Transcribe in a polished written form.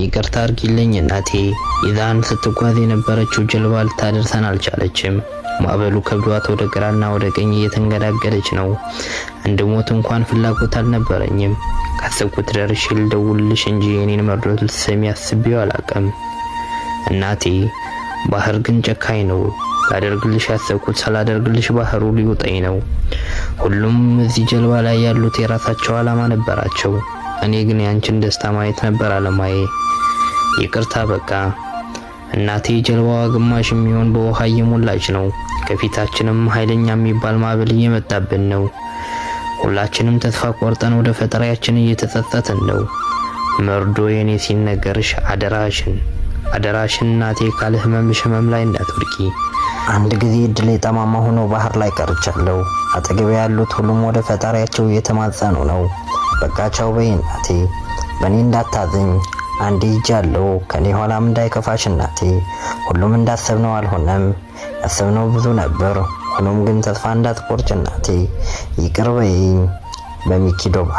ይቅርታ አድርጊልኝ እናቴ። ይዛን ስትጓዝ የነበረችው ጀልባ ልታደርሰን አልቻለችም። ማዕበሉ ከብዷት ወደ ግራና ወደ ቀኝ እየተንገዳገደች ነው። እንድሞት እንኳን ፍላጎት አልነበረኝም። ካሰብኩት ደርሼ ልደውልልሽ እንጂ የኔን መርዶ ልትሰሚ አስቤው አላውቅም እናቴ። ባህር ግን ጨካኝ ነው። ላደርግልሽ ያሰብኩት ሳላደርግልሽ ባህሩ ሊውጠኝ ነው። ሁሉም እዚህ ጀልባ ላይ ያሉት የራሳቸው ዓላማ ነበራቸው። እኔ ግን ያንቺን ደስታ ማየት ነበር ዓላማዬ። ይቅርታ በቃ እናቴ። ጀልባዋ ግማሽ የሚሆን በውሃ እየሞላች ነው። ከፊታችንም ኃይለኛ የሚባል ማዕበል እየመጣብን ነው። ሁላችንም ተስፋ ቆርጠን ወደ ፈጣሪያችን እየተጸጸትን ነው። መርዶ የኔ ሲነገርሽ አደራሽን እናቴ፣ ካለ ህመምሽ ህመም ላይ እንዳትወድቂ። አንድ ጊዜ እድሌ ጠማማ ሆኖ ባህር ላይ ቀርቻለሁ። አጠገቤ ያሉት ሁሉም ወደ ፈጣሪያቸው እየተማጸኑ ነው። በቃ ቻው በይ እናቴ፣ በእኔ እንዳታዝኝ። አንዴ ሄጃለሁ፣ ከኔ ኋላም እንዳይከፋሽ እናቴ። ሁሉም እንዳሰብነው አልሆነም። ያሰብነው ብዙ ነበር። ሆኖም ግን ተስፋ እንዳትቆርጭ እናቴ፣ ይቅር በይኝ። በሚኪ ዶባ